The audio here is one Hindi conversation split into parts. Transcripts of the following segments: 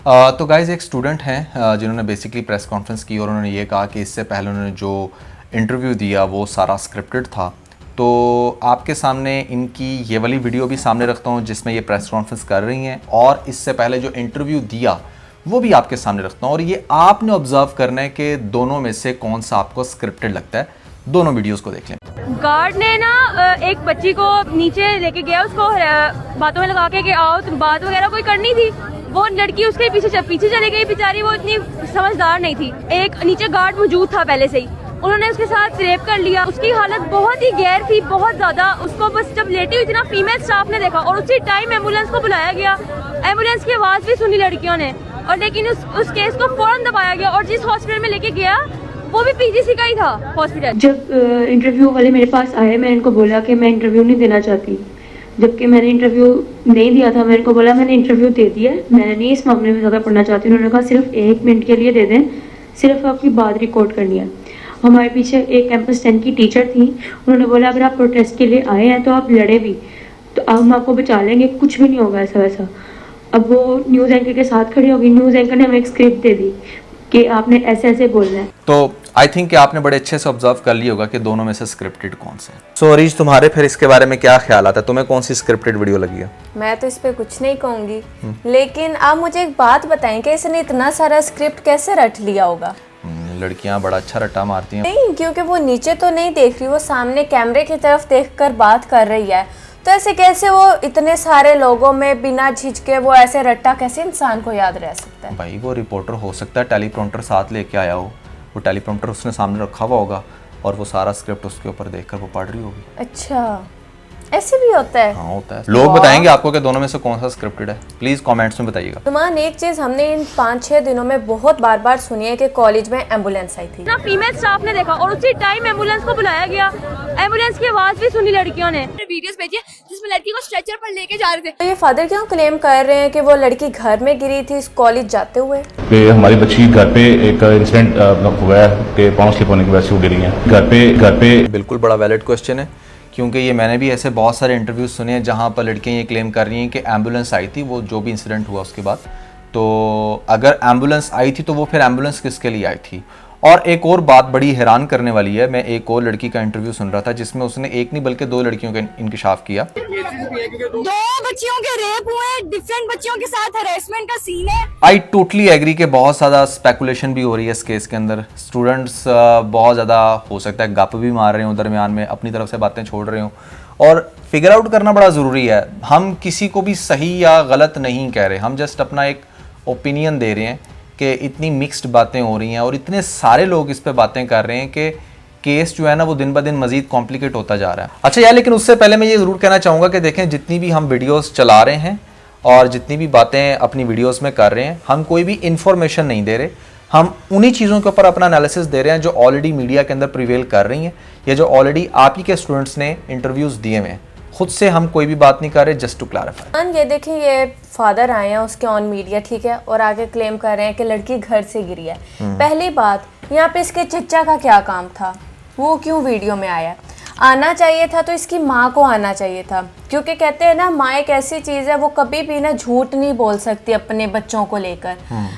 तो गाइज़ एक स्टूडेंट हैं जिन्होंने बेसिकली प्रेस कॉन्फ्रेंस की और उन्होंने ये कहा कि इससे पहले उन्होंने जो इंटरव्यू दिया वो सारा स्क्रिप्टेड था। तो आपके सामने इनकी ये वाली वीडियो भी सामने रखता हूँ जिसमें ये प्रेस कॉन्फ्रेंस कर रही हैं, और इससे पहले जो इंटरव्यू दिया वो भी आपके सामने रखता हूँ, और ये आपने ऑब्जर्व करना है कि दोनों में से कौन सा आपको स्क्रिप्टेड लगता है। दोनों वीडियोज़ को देख लें। गार्ड ने ना एक बच्ची को नीचे लेके गया, उसको बातों में लगा के आओ, तुम बात वगैरह कोई करनी थी। वो लड़की उसके पीछे चली गई बेचारी, वो इतनी समझदार नहीं थी। एक नीचे गार्ड मौजूद था पहले से ही, उन्होंने उसके साथ रेप कर लिया। उसकी हालत बहुत ही गैर थी, बहुत ज्यादा। उसको बस जब लेटी हुई थी ना, फीमेल स्टाफ ने देखा और उसी टाइम एम्बुलेंस को बुलाया गया। एम्बुलेंस की आवाज भी सुनी लड़कियों ने, और लेकिन उस केस को फौरन दबाया गया, और जिस हॉस्पिटल में लेके गया वो भी पीजीसी का ही था हॉस्पिटल। जब इंटरव्यू वाले मेरे पास आए, मैं इनको बोला कि मैं इंटरव्यू नहीं देना चाहती, जबकि मैंने इंटरव्यू नहीं दिया था। मैं इनको बोला मैंने इंटरव्यू दे दिया, मैं नहीं इस मामले में ज़्यादा पढ़ना चाहती। उन्होंने कहा सिर्फ 1 मिनट के लिए दे दें, सिर्फ आपकी बात रिकॉर्ड करनी है। हमारे पीछे एक कैंपस 10 की टीचर थी, उन्होंने बोला अगर आप प्रोटेस्ट के लिए आए हैं तो आप लड़े भी, तो हम आपको बचा लेंगे, कुछ भी नहीं होगा ऐसा वैसा। अब वो न्यूज़ एंकर के साथ खड़ी होगी, न्यूज़ एंकर ने हमें एक स्क्रिप्ट दे दी कि आपने ऐसे ऐसे बोलना है। तो आई थिंक कि आपने बड़े अच्छे से ऑब्जर्व कर लिया होगा कि दोनों में से स्क्रिप्टेड कौन सा है। सो अरीज, तुम्हारे फिर इसके बारे में क्या ख्याल आता है? तुम्हें कौन सी स्क्रिप्टेड वीडियो लगी है? मैं तो इस पे कुछ नहीं कहूँगी, लेकिन आप मुझे एक बात बताएं कि इसने इतना सारा स्क्रिप्ट कैसे रट लिया होगा? लड़कियां बड़ा अच्छा रट्टा मारती हैं। नहीं, क्योंकि वो नीचे तो नहीं देख रही, वो सामने कैमरे की तरफ देखकर बात कर रही है। तो ऐसे कैसे वो इतने सारे लोगों में बिना झिझके वो ऐसे रट्टा कैसे इंसान को याद रह सकता है? भाई वो रिपोर्टर हो सकता है टेलीप्रॉम्प्टर साथ लेके आया हो, वो टेलीप्रॉम्प्टर उसने सामने रखा हुआ होगा और वो सारा स्क्रिप्ट उसके ऊपर देखकर वो पढ़ रही होगी। अच्छा, ऐसे भी होता है? हाँ होता है। लोग बताएंगे आपको कि दोनों में से कौन सा स्क्रिप्टेड है, प्लीज कमेंट्स में बताइएगा। नुमान, एक चीज हमने इन 5-6 दिनों में बहुत बार बार सुनी है कि कॉलेज में एम्बुलेंस आई थी ना, फीमेल स्टाफ ने देखा और उसी टाइम एम्बुलेंस को बुलाया गया। एम्बुलेंस की आवाज भी सुनी लड़कियों ने। वीडियोस भेजी जिसमें लड़की को स्ट्रेचर पर लेके जा रहे थे। तो ये फादर क्यों क्लेम कर रहे हैं कि वो लड़की घर में गिरी थी कॉलेज जाते हुए? कि हमारी बच्ची घर पे एक इंसिडेंट हुआ है कि पाँव स्लिप होने की वजह से वो गिरी है घर पे। बिल्कुल बड़ा वैलिड क्वेश्चन है, क्योंकि ये मैंने भी ऐसे बहुत सारे इंटरव्यूज सुने हैं जहाँ पर लड़कियाँ ये क्लेम कर रही हैं कि एम्बुलेंस आई थी, वो जो भी इंसिडेंट हुआ उसके बाद। तो अगर एम्बुलेंस आई थी तो वो फिर एम्बुलेंस किसके लिए आई थी? और एक और बात बड़ी हैरान करने वाली है, मैं एक और लड़की का इंटरव्यू सुन रहा था जिसमें उसने एक नहीं बल्कि 2 लड़कियों का इंकशाफ किया। 2 बच्चियों के रेप हुए, डिफरेंट बच्चियों के साथ हरेसमेंट का सीन है। आई टोटली एग्री कि बहुत ज़्यादा स्पेकुलेशन भी हो रही है इस केस के अंदर। स्टूडेंट्स बहुत ज़्यादा हो सकता है गप भी मार रहे हो, दरमियान में अपनी तरफ से बातें छोड़ रहे हो, और फिगर आउट करना बड़ा ज़रूरी है। हम किसी को भी सही या गलत नहीं कह रहे, हम जस्ट अपना एक ओपिनियन दे रहे हैं कि इतनी मिक्स्ड बातें हो रही हैं और इतने सारे लोग इस पे बातें कर रहे हैं कि केस जो है ना वो दिन ब दिन मज़ीद कॉम्प्लिकेट होता जा रहा है। अच्छा यार, लेकिन उससे पहले मैं ये ज़रूर कहना चाहूँगा कि देखें, जितनी भी हम वीडियोस चला रहे हैं और जितनी भी बातें अपनी वीडियोस में कर रहे हैं, हम कोई भी इन्फॉर्मेशन नहीं दे रहे, हम उन्हीं चीज़ों के ऊपर अपना एनालिसिस दे रहे हैं जो ऑलरेडी मीडिया के अंदर प्रिवेल कर रही हैं या जो ऑलरेडी आप ही के स्टूडेंट्स ने इंटरव्यूज़ दिए हुए हैं। खुद से हम कोई भी बात नहीं कर रहे, जस्ट टू क्लैरिफाई। ये देखिए, ये फादर आए हैं उसके ऑन मीडिया, ठीक है, और आगे क्लेम कर रहे हैं कि लड़की घर से गिरी है। पहली बात, यहाँ पे इसके चचा का क्या काम था? वो क्यों वीडियो में आया? आना चाहिए था तो इसकी माँ को आना चाहिए था, क्योंकि कहते हैं ना, माँ एक ऐसी चीज़ है वो कभी भी ना झूठ नहीं बोल सकती अपने बच्चों को लेकर।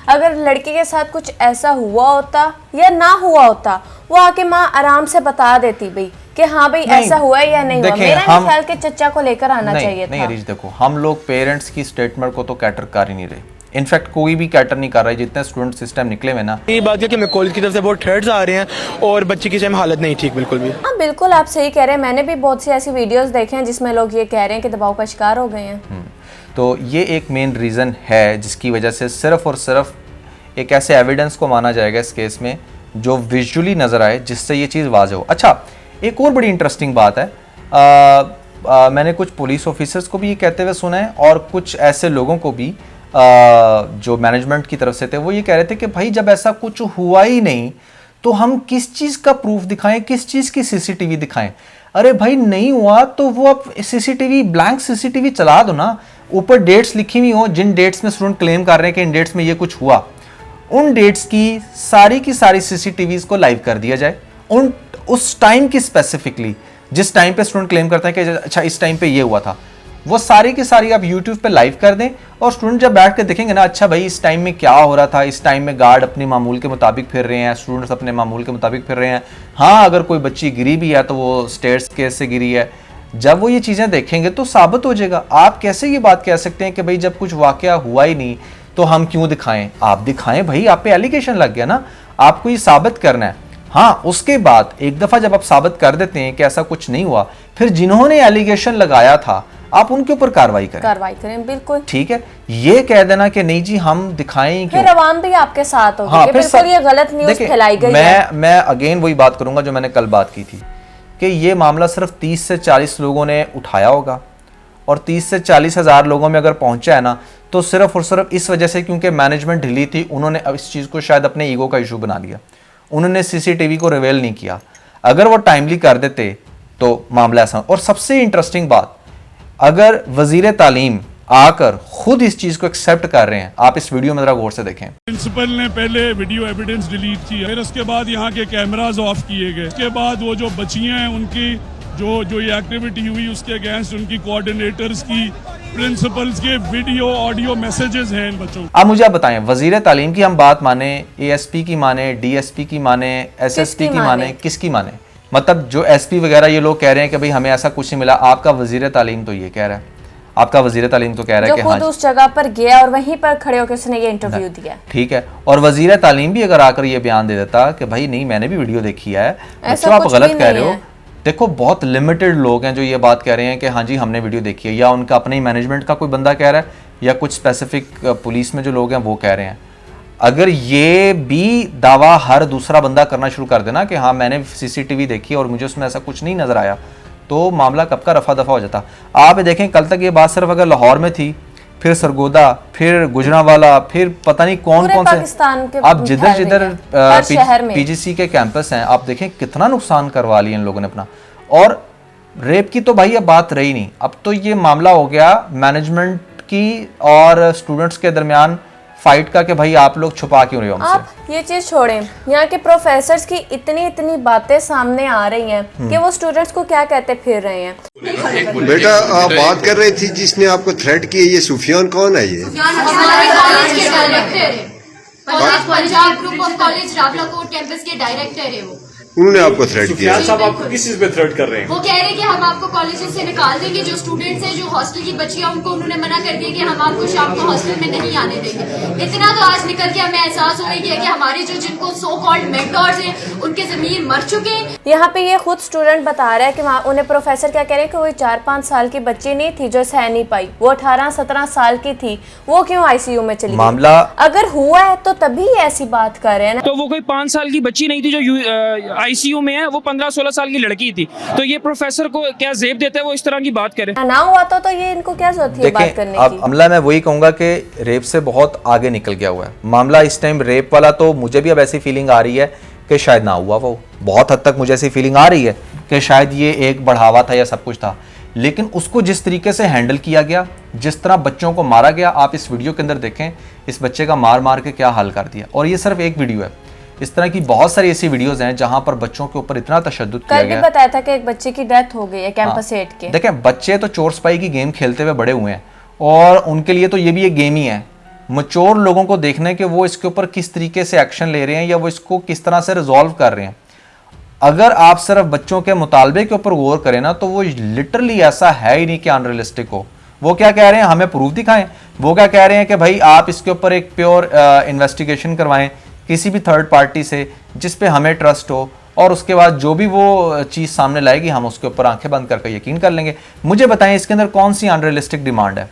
अगर लड़की के साथ कुछ ऐसा हुआ होता या ना हुआ होता, वो आके माँ आराम से बता देती भाई कि हाँ भाई ऐसा हुआ है या नहीं हुआ। मेरा ख्याल के चचा को लेकर आना चाहिए था। नहीं अरीज, देखो, हम लोग पेरेंट्स की स्टेटमेंट को तो कैटर कर ही नहीं रहे। इनफैक्ट कोई भी कैटर नहीं कर रहा है, जितने स्टूडेंट सिस्टम निकले हुए ना। ये बात है कि मैं कॉलेज की तरफ से बहुत थ्रेट्स आ रहे हैं और बच्चे की सेम हालत नहीं ठीक बिल्कुल भी। हाँ बिल्कुल, आप सही कह रहे हैं। मैंने भी बहुत सी ऐसी वीडियोस देखे हैं जिसमें लोग ये कह रहे हैं कि दबाव का शिकार हो गए हैं। तो ये एक मेन रीज़न है जिसकी वजह से सिर्फ और सिर्फ एक ऐसे एविडेंस को माना जाएगा इस केस में जो विजुअली नज़र आए, जिससे ये चीज़ वाज़ेह हो। अच्छा, एक और बड़ी इंटरेस्टिंग बात है, मैंने कुछ पुलिस ऑफिसर्स को भी ये कहते हुए सुना है और कुछ ऐसे लोगों को भी जो मैनेजमेंट की तरफ से थे, वो ये कह रहे थे कि भाई जब ऐसा कुछ हुआ ही नहीं तो हम किस चीज़ का प्रूफ दिखाएं, किस चीज़ की सीसीटीवी दिखाएं। अरे भाई, नहीं हुआ तो वो आप सीसीटीवी, ब्लैंक सीसीटीवी चला दो ना, ऊपर डेट्स लिखी हुई हो, जिन डेट्स में स्टूडेंट क्लेम कर रहे हैं कि इन डेट्स में ये कुछ हुआ, उन डेट्स की सारी सीसीटीवीज को लाइव कर दिया जाए, उस टाइम की स्पेसिफिकली, जिस टाइम पे स्टूडेंट क्लेम करता है कि अच्छा इस टाइम पे ये हुआ था, वो सारी की सारी आप यूट्यूब पे लाइव कर दें और स्टूडेंट जब बैठ के देखेंगे ना, अच्छा भाई इस टाइम में क्या हो रहा था, इस टाइम में गार्ड अपनी मामूल के मुताबिक फिर रहे हैं, स्टूडेंट्स अपने मामूल के मुताबिक फिर रहे हैं। हाँ, अगर कोई बच्ची गिरी भी है तो वो स्टेयर्स केस से गिरी है। जब वो ये चीज़ें देखेंगे तो साबित हो जाएगा। आप कैसे ये बात कह सकते हैं कि भाई जब कुछ वाकया हुआ ही नहीं तो हम क्यों दिखाएं? आप दिखाएं भाई, आप पे एलिगेशन लग गया ना, आपको ये साबित करना है। हाँ, उसके बाद एक दफ़ा जब आप साबित कर देते हैं कि ऐसा कुछ नहीं हुआ, फिर जिन्होंने एलिगेशन लगाया था आप उनके ऊपर कार्रवाई करें। बिल्कुल ठीक है। ये कह देना कि नहीं जी हम दिखाएं क्यों, फिर अवाम भी आपके साथ होगी हाँ, कि बिल्कुल ये गलत न्यूज़ फैलाई गई है। मैं अगेन वही बात करूंगा जो मैंने कल बात की थी कि ये मामला सिर्फ 30 से 40 लोगों ने उठाया होगा और 30 से 40 हज़ार लोगों में अगर पहुंचा है ना, तो सिर्फ और सिर्फ इस वजह से क्योंकि मैनेजमेंट ढीली थी, उन्होंने अब इस चीज़ को शायद अपने ईगो का इशू बना लिया। उन्होंने सीसीटीवी को रिवेल नहीं किया। अगर वो टाइमली कर देते तो मामला ऐसा। और सबसे इंटरेस्टिंग बात, अगर वजीर तालीम आकर खुद इस चीज को एक्सेप्ट कर रहे हैं, आप इस वीडियो में जरा गौर से देखें। प्रिंसिपल ने पहले वीडियो एविडेंस डिलीट की, फिर उसके बाद यहाँ के कैमरास ऑफ किए गए, उसके बाद वो जो बच्चियां हैं उनकी जो ये एक्टिविटी हुई उसके अगेंस्ट उनकी कोऑर्डिनेटर्स की, प्रिंसिपल्स के वीडियो ऑडियो मैसेजेस हैं इन बच्चों। अब मुझे आप बताएं, वजीर तालीम की हम बात माने, एएसपी की माने, डीएसपी की माने, एसएसपी की माने, किसकी माने? मतलब जो एसपी वगैरह ये लोग कह रहे हैं कि भाई हमें ऐसा कुछ नहीं मिला, आपका वजीर तालीम तो ये कह रहा है, आपका वजीर तालीम तो कह रहा है कि हाँ उस जगह पर गया और वहीं पर खड़े होकर उसने ये इंटरव्यू दिया। ठीक है। और वजीर तालीम भी अगर आकर ये बयान दे देता कि भाई नहीं मैंने भी वीडियो देखी है, बच्चों आप गलत कह रहे हो। देखो बहुत लिमिटेड लोग हैं जो ये बात कह रहे हैं कि हाँ जी हमने वीडियो देखी है, या उनका अपने ही मैनेजमेंट का कोई बंदा कह रहा है, या कुछ स्पेसिफिक पुलिस में जो लोग हैं वो कह रहे हैं। अगर ये भी दावा हर दूसरा बंदा करना शुरू कर देना कि हाँ मैंने सीसीटीवी देखी और मुझे उसमें ऐसा कुछ नहीं नजर आया, तो मामला कब का रफा दफा हो जाता। आप देखें कल तक ये बात सिर्फ अगर लाहौर में थी, फिर सरगोदा, फिर गुजरांवाला, फिर पता नहीं कौन कौन से, आप जिधर जिधर पीजीसी के कैंपस हैं आप देखें कितना नुकसान करवा लिया इन लोगों ने अपना। और रेप की तो भाई अब बात रही नहीं, अब तो ये मामला हो गया मैनेजमेंट की और स्टूडेंट्स के दरमियान फाइट का कि भाई आप लोग छुपा क्यों रहे हो हमसे। आप ये चीज छोड़ें, यहाँ के प्रोफेसर्स की इतनी बातें सामने आ रही हैं कि वो स्टूडेंट्स को क्या कहते फिर रहे हैं। बेटा आप बात कर रही थी जिसने आपको थ्रेट किया, ये सुफियान कौन है? ये Punjab group of college Rawalakot campus के डायरेक्टर है वो। उन्होंने आपको थ्रेट किया? साहब आपको किस चीज पे थ्रेट कर रहे हैं? वो कह रहे हैं कि हम आपको कॉलेज से निकाल देंगे, जो स्टूडेंट्स हैं जो हॉस्टल की बच्चियां उनको उन्होंने मना कर दिया कि हम आपको शाम को हॉस्टल में नहीं आने देंगे। इतना तो आज निकल के हमें एहसास हो गया कि हमारे जो जिनको सो कॉल्ड मेंटोर्स हैं उनके जमीर मर चुके हैं। यहाँ पे ये खुद स्टूडेंट बता रहा है कि वहाँ उन्हें प्रोफेसर क्या कह रहे हैं कि वो 4-5 साल की बच्ची नहीं थी जो सह नहीं पाई, वो 18-17 साल की थी, वो क्यों आईसीयू में चली मामला अगर हुआ है तो तभी ऐसी बात कर रहे हैं ना। तो वो कोई 5 साल की बच्ची नहीं थी जो आईसीयू में है, वो 15-16 साल की लड़की थी। तो ये प्रोफेसर को क्या जेब देता है वो इस तरह की बात करे? ना हुआ तो ये इनको क्या जरूरत थी बात करने की? अब अमला मैं वही कहूंगा कि रेप से बहुत आगे निकल गया हुआ है मामला इस टाइम। रेप वाला तो मुझे भी अब ऐसी फीलिंग आ रही है कि शायद ना हुआ, वो बहुत हद तक मुझे ऐसी फीलिंग आ रही है कि शायद ये एक बढ़ावा था या सब कुछ था। लेकिन उसको जिस तरीके से हैंडल किया गया, जिस तरह बच्चों को मारा गया, आप इस वीडियो के अंदर देखें इस बच्चे का मार मार के क्या हाल कर दिया। और ये सिर्फ एक वीडियो है, इस तरह की बहुत सारी ऐसी वीडियोस हैं जहां पर बच्चों के ऊपर इतना तशद्दुद किया गया। कल भी बताया था कि एक बच्चे की डेथ हो गई है कैंपस 8 के। देखें बच्चे तो चोर स्पाई की गेम खेलते हुए बड़े हुए हैं और उनके लिए तो ये भी एक गेम ही है। मैच्योर लोगों को देखना है कि वो इसके ऊपर किस तरीके से एक्शन ले रहे हैं या वो इसको किस तरह से रिजॉल्व कर रहे हैं। अगर आप सिर्फ बच्चों के मुतालबे के ऊपर गौर करें ना, तो वो लिटरली ऐसा है ही नहीं कि अनरियलिस्टिक हो। वो क्या कह रहे हैं, हमें प्रूफ दिखाएं। वो क्या कह रहे हैं कि भाई आप इसके ऊपर एक प्योर इन्वेस्टिगेशन करवाएं किसी भी थर्ड पार्टी से जिस पे हमें ट्रस्ट हो, और उसके बाद जो भी वो चीज़ सामने लाएगी हम उसके ऊपर आंखें बंद करके यकीन कर लेंगे। मुझे बताएं इसके अंदर कौन सी अनरियलिस्टिक डिमांड है।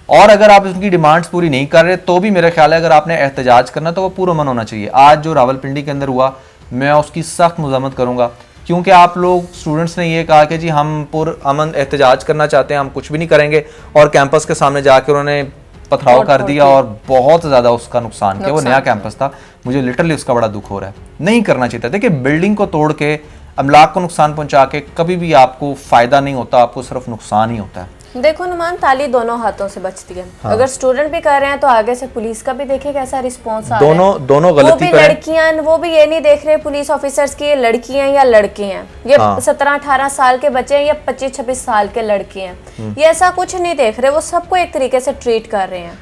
और अगर आप उनकी डिमांड्स पूरी नहीं कर रहे तो भी मेरा ख्याल है अगर आपने एहतजाज करना तो वो पुरअमन होना चाहिए। आज जो रावलपिंडी के अंदर हुआ मैं उसकी सख्त मज़म्मत करूँगा, क्योंकि आप लोग स्टूडेंट्स ने ये कहा कि जी हम पुरअमन एहतजाज करना चाहते हैं, हम कुछ भी नहीं करेंगे, और कैंपस के सामने जाकर उन्होंने पथराव कर दिया और बहुत ज़्यादा उसका नुकसान किया। वो नया कैंपस था, मुझे लिटरली उसका बड़ा दुख हो रहा है। नहीं करना चाहिए था। देखिए बिल्डिंग को तोड़ के अमलाक को नुकसान पहुंचा के कभी भी आपको फ़ायदा नहीं होता, आपको सिर्फ नुकसान ही होता है। देखो नुमान, ताली दोनों हाथों से बचती है। हाँ। अगर स्टूडेंट भी कर रहे हैं तो आगे से पुलिस का भी देखे कैसा रिस्पॉन्स आ रहा है। दोनों वो गलती भी पर हैं। लड़कियां, वो भी ये नहीं देख रहे पुलिस ऑफिसर्स की ये लड़कियां या लड़के हैं, ये हाँ। 17-18 साल के बच्चे हैं या 25-26 साल के लड़के हैं, ये ऐसा कुछ नहीं देख रहे। वो सबको एक तरीके से ट्रीट कर रहे हैं।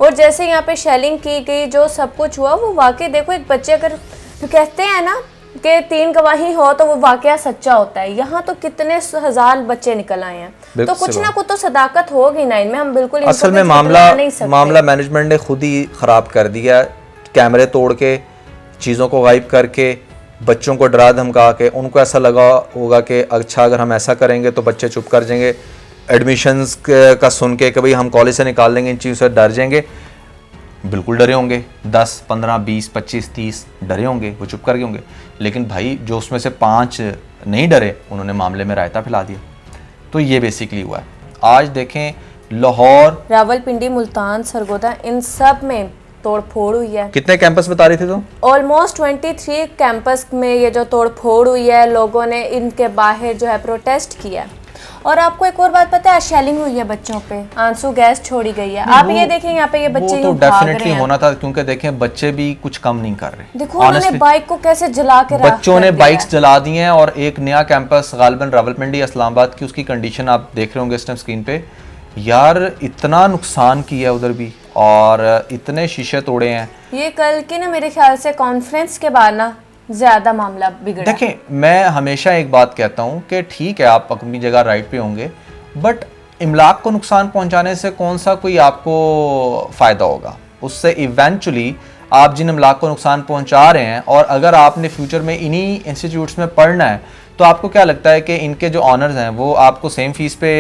और जैसे यहाँ पे शेलिंग की गई, जो सब कुछ हुआ वो वाकई देखो, एक बच्चे अगर कहते हैं ना कि 3 गवाही हो तो वो वाकया सच्चा होता है। यहाँ तो कितने हजार बच्चे निकल आए हैं, तो कुछ ना कुछ तो सदाकत होगी ना इनमें। हम बिल्कुल इनको असल में भी झुठला नहीं सकते। मामला मैनेजमेंट ने खुद ही खराब कर दिया। कैमरे तोड़ के, चीज़ों को गायब करके, बच्चों को डरा धमका के, उनको ऐसा लगा होगा कि अच्छा अगर हम ऐसा करेंगे तो बच्चे चुप कर जाएंगे। एडमिशन्स का सुन के कि भाई हम कॉलेज से निकाल देंगे, इन चीज़ों से डर जाएंगे। बिल्कुल डरे होंगे, 10, 15, 20, 25, 30 डरे होंगे, वो चुप कर गए होंगे। लेकिन भाई जो उसमें से 5 नहीं डरे, उन्होंने मामले में रायता फैला दिया। तो ये बेसिकली हुआ है। आज देखें लाहौर, रावलपिंडी, मुल्तान, सरगोदा, इन सब में तोड़ फोड़ हुई है। कितने कैंपस बता रही थी तुम? ऑलमोस्ट 23 कैंपस में ये जो तोड़ फोड़ हुई है, लोगों ने इनके बाहर जो है प्रोटेस्ट किया। और आपको एक और बात पता है, शेलिंग हुई है बच्चों पे, आंसू गैस छोड़ी गई है। आप ये देखें यहाँ पे ये बच्चे वो तो यूं भाग डेफिनेटली रहे हैं। होना था, क्योंकि देखें बच्चे भी कुछ कम नहीं कर रहे। देखो उन्होंने Honestly, बाइक को कैसे जला के बच्चों ने बाइक्स जला दी हैं। और एक नया कैंपस गालिबन रावलपिंडी इस्लामाबाद की, उसकी कंडीशन आप देख रहे होंगे इस टाइम स्क्रीन पे। यार इतना नुकसान किया उधर भी, और इतने शीशे तोड़े हैं। ये कल की ना मेरे ख्याल से कॉन्फ्रेंस के बाद ना ज्यादा मामला बिगड़ा। देखें, मैं हमेशा एक बात कहता हूँ कि ठीक है आप अपनी जगह राइट पे होंगे, बट इमलाक को नुकसान पहुंचाने से कौन सा कोई आपको फ़ायदा होगा? उससे इवेंचुअली आप जिन इमलाक को नुकसान पहुंचा रहे हैं, और अगर आपने फ्यूचर में इन्हीं इंस्टीट्यूट्स में पढ़ना है, तो आपको क्या लगता है कि इनके जो ऑनर्स हैं वो आपको सेम फीस पे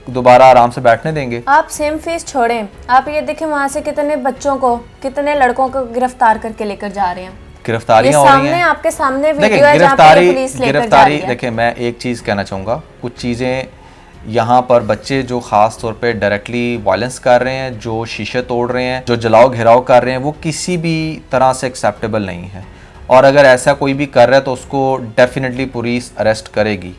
दोबारा आराम से बैठने देंगे? आप सेम फीस छोड़ें, आप ये देखें वहाँ से कितने बच्चों को, कितने लड़कों को गिरफ्तार करके लेकर जा रहे हैं। गिरफ्तारियां हो रही हैं। आपके सामने देखिए वीडियो है जहाँ पे पुलिस लेकर जा गिरफ्तारी रही है। देखिए, मैं एक चीज़ कहना चाहूँगा, कुछ चीज़ें यहाँ पर बच्चे जो ख़ास तौर पे डायरेक्टली वायलेंस कर रहे हैं, जो शीशे तोड़ रहे हैं, जो जलाओ घेराव कर रहे हैं, वो किसी भी तरह से एक्सेप्टेबल नहीं है। और अगर ऐसा कोई भी कर रहा है तो उसको डेफिनेटली पुलिस अरेस्ट करेगी।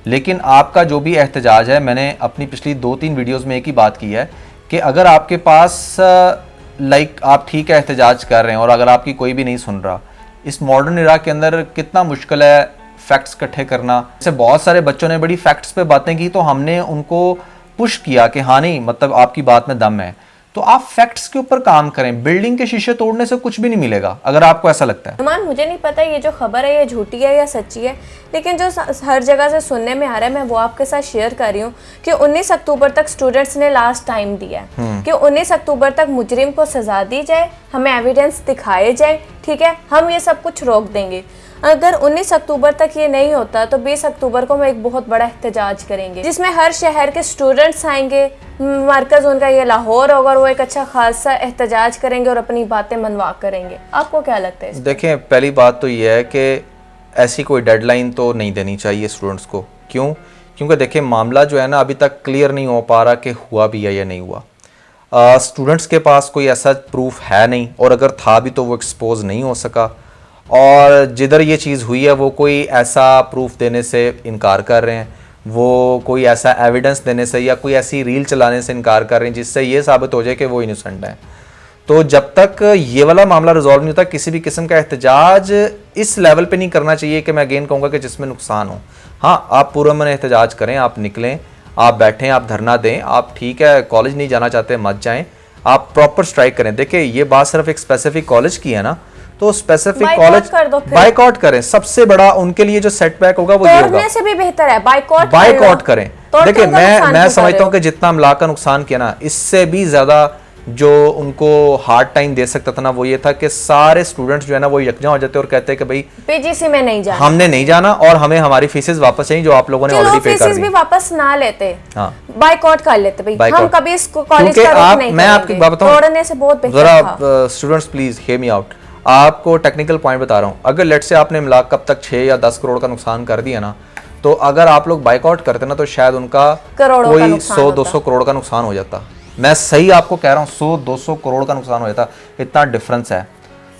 लेकिन आपका जो भी एहतजाज है, मैंने अपनी पिछली 2-3 वीडियोज़ में एक ही बात की है कि अगर आपके पास आप ठीक है एहतजाज कर रहे हैं, और अगर आपकी कोई भी नहीं सुन रहा, इस मॉडर्न इरा के अंदर कितना मुश्किल है फैक्ट्स इकट्ठे करना। जैसे बहुत सारे बच्चों ने बड़ी फैक्ट्स पे बातें की, तो हमने उनको पुश किया कि हाँ नहीं, मतलब आपकी बात में दम है, तो आप फैक्ट्स के ऊपर काम करें। बिल्डिंग के शीशे तोड़ने से कुछ भी नहीं मिलेगा, अगर आपको ऐसा लगता है। नुमान, मुझे नहीं पता ये जो खबर है ये झूठी है या सच्ची है, लेकिन जो हर जगह से सुनने में आ रहा है, मैं वो आपके साथ शेयर कर रही हूँ कि 19 अक्टूबर तक स्टूडेंट्स ने लास्ट टाइम दिया है कि 19 अक्टूबर तक मुजरिम को सजा दी जाए, हमें एविडेंस दिखाए जाए, ठीक है, हम ये सब कुछ रोक देंगे। अगर 19 अक्टूबर तक ये नहीं होता तो 20 अक्टूबर को हम एक बहुत बड़ा एहतजाज करेंगे, जिसमें हर शहर के स्टूडेंट्स आएंगे। मरकज उनका ये लाहौर होगा, और वो एक अच्छा खासा एहतजाज करेंगे और अपनी बातें मनवा करेंगे। आपको क्या लगता है? देखें, पहली बात तो ये है कि ऐसी कोई डेडलाइन तो नहीं देनी चाहिए स्टूडेंट्स को। क्यों? क्योंकि देखें, मामला जो है ना अभी तक क्लियर नहीं हो पा रहा कि हुआ भी है या नहीं हुआ। स्टूडेंट्स के पास कोई ऐसा प्रूफ है नहीं, और अगर था भी तो वो एक्सपोज नहीं हो सका। और जिधर ये चीज़ हुई है वो कोई ऐसा प्रूफ देने से इनकार कर रहे हैं, वो कोई ऐसा एविडेंस देने से या कोई ऐसी रील चलाने से इनकार कर रहे हैं जिससे ये साबित हो जाए कि वो इनोसेंट है। तो जब तक ये वाला मामला रिजॉल्व नहीं होता, किसी भी किस्म का एहतजाज इस लेवल पे नहीं करना चाहिए कि मैं अगेन कहूँगा कि जिसमें नुकसान हो। हाँ, आप पूरा मन एहतजाज करें, आप निकलें, आप बैठें, आप धरना दें, आप ठीक है कॉलेज नहीं जाना चाहते मत जाएं, आप प्रॉपर स्ट्राइक करें। देखिए, ये बात सिर्फ एक स्पेसिफिक कॉलेज की है ना, तो स्पेसिफिक कॉलेज बाइकआउट करें। सबसे बड़ा उनके लिए जो सेटबैक होगा वो ये होगा। तोड़ने से भी बेहतर है बाइकआउट करें। देखिए, मैं समझता हूँ कि जितना अमलाक का नुकसान किया ना, इससे भी ज्यादा जो उनको हार्ड टाइम दे सकता था ना, वो ये था कि सारे स्टूडेंट्स जो है ना वो यकजा हो जाते और कहते हैं कि भाई पीजीसी में नहीं जाना, हमने नहीं जाना, और हमें हमारी फीसेस वापस चाहिए जो आप लोगों ने ऑलरेडी पे कर दी। भी वापस ना लेते, हाँ, बाइकआउट कर लेते भाई, हम कभी इस कॉलेज का रुख नहीं मैं आपकी बात बताऊं, तोड़ने से बहुत बेहतर जरा students please hear me out. आपको टेक्निकल पॉइंट बता रहा हूँ। अगर लेट से आपने इमलाक कब तक 6 या 10 करोड़ का नुकसान कर दिया ना, तो अगर आप लोग बाइकआउट करते ना तो शायद उनका कोई 100-200 करोड़ का नुकसान हो जाता। मैं सही आपको कह रहा हूँ, 100-200 करोड़ का नुकसान हो जाता, इतना डिफरेंस है।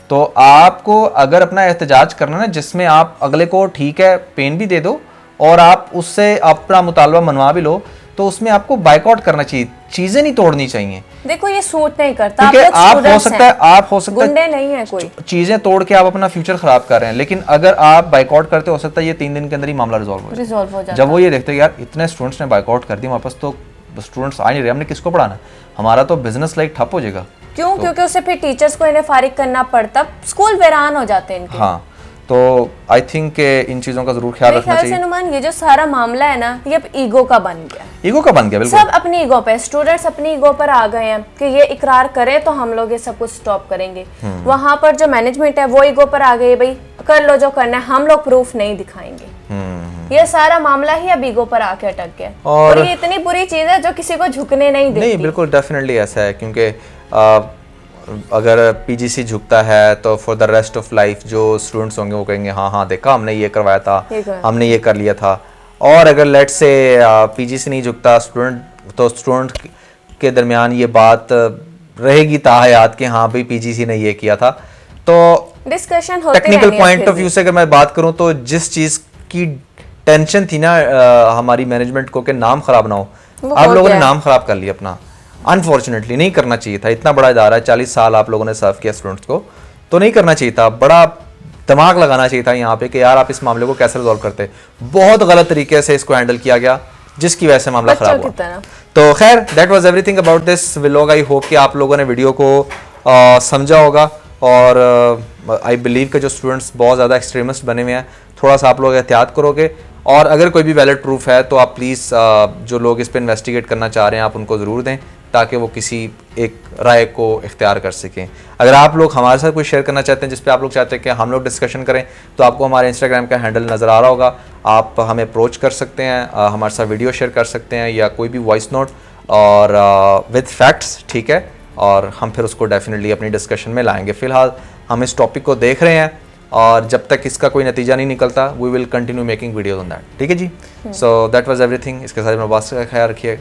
तो आपको अगर अपना एहतजाज करना है जिसमें आप अगले को ठीक है पेन भी दे दो और आप उससे अपना मुतालबा मनवा भी लो, तो उसमें आपको बाइकआउट करना चाहिए, चीजें नहीं तोड़नी चाहिए। देखो ये सूट नहीं करता, क्योंकि लोग आप हो students सकता हैं, है आप हो सकता गुंडे है नहीं है कोई। चीजें तोड़ के आप अपना फ्यूचर खराब कर रहे हैं, लेकिन अगर आप बाइकआउट करते हो सकता है ये 3 दिन के अंदर ही मामला रिजॉल्व हो जाए। जब वो ये देखते हैं यार इतने स्टूडेंट्स ने बाइकआउट कर दिया, हमारे पास तो स्टूडेंट्स आ नहीं रहे, हमने किसको पढ़ाना, हमारा तो बिजनेस लाइक ठप हो जाएगा। क्यों? क्योंकि उससे फिर टीचर्स को इन्हें फारिग करना पड़ता, स्कूल वीरान हो जाते हैं इनके। हाँ, तो आई थिंक इन चीज़ों का जरूर ख्याल मेरे रखना ख्याल से चाहिए। नुमान ये जो सारा मामला है ना, ये अब ईगो का बन गया। ईगो का बन गया, बिल्कुल। सब अपनी ईगो पे, स्टूडेंट्स अपनी ईगो पर आ गए हैं कि ये इकरार करे तो हम लोग ये सब कुछ स्टॉप करेंगे। वहां पर जो मैनेजमेंट है वो ईगो पर आ गई, भाई कर लो जो करना है, हम लोग प्रूफ नहीं दिखाएंगे। ये सारा मामला ही अब ईगो पर आके अटक गया, और ये इतनी बुरी चीज है जो किसी को झुकने नहीं देती। नहीं, बिल्कुल डेफिनेटली ऐसा है, क्योंकि अगर पीजीसी झुकता है तो for the rest of life जो स्टूडेंट्स होंगे वो कहेंगे हाँ हाँ देखा हमने ये करवाया था, हमने ये कर लिया था। और अगर लेट से पीजीसी नहीं झुकता स्टूडेंट के दरमियान ये बात रहेगी ताहयात कि हाँ भाई पीजीसी ने ये किया था। तो डिस्कशन होते टेक्निकल पॉइंट ऑफ व्यू से अगर मैं बात करूं तो जिस चीज़ की टेंशन थी ना हमारी मैनेजमेंट को कि नाम खराब ना हो, आप लोगों ने नाम खराब कर लिया अपना। अनफॉर्चुनेटली नहीं करना चाहिए था, इतना बड़ा इदारा है, 40 साल आप लोगों ने सर्व किया स्टूडेंट्स को, तो नहीं करना चाहिए था। बड़ा दिमाग लगाना चाहिए था यहाँ पे कि यार आप इस मामले को कैसे रिजॉल्व करते। बहुत गलत तरीके से इसको हैंडल किया गया जिसकी वजह से मामला खराब हुआ। तो खैर that was everything about this vlog. I hope कि आप लोगों ने वीडियो को समझा होगा, और आई बिलीव कि जो स्टूडेंट्स बहुत ज़्यादा एक्सट्रीमिस्ट बने हुए हैं, थोड़ा सा आप लोग एहतियात करोगे, और अगर कोई भी वैलिड प्रूफ है तो आप प्लीज़ जो लोग इस पर इन्वेस्टिगेट करना चाह रहे हैं आप उनको ज़रूर दें, ताकि वो किसी एक राय को इख्तियार कर सकें। अगर आप लोग हमारे साथ कोई शेयर करना चाहते हैं जिस पे आप लोग चाहते हैं कि हम लोग डिस्कशन करें, तो आपको हमारे इंस्टाग्राम का हैंडल नज़र आ रहा होगा, आप हमें अप्रोच कर सकते हैं, हमारे साथ वीडियो शेयर कर सकते हैं या कोई भी वॉइस नोट, और विद फैक्ट्स, ठीक है, और हम फिर उसको डेफिनेटली अपनी डिस्कशन में लाएंगे। फ़िलहाल हम इस टॉपिक को देख रहे हैं, और जब तक इसका कोई नतीजा नहीं निकलता we will continue making videos on that, ठीक है जी। So that was everything. इसके साथ अपना बात का ख्याल रखिए।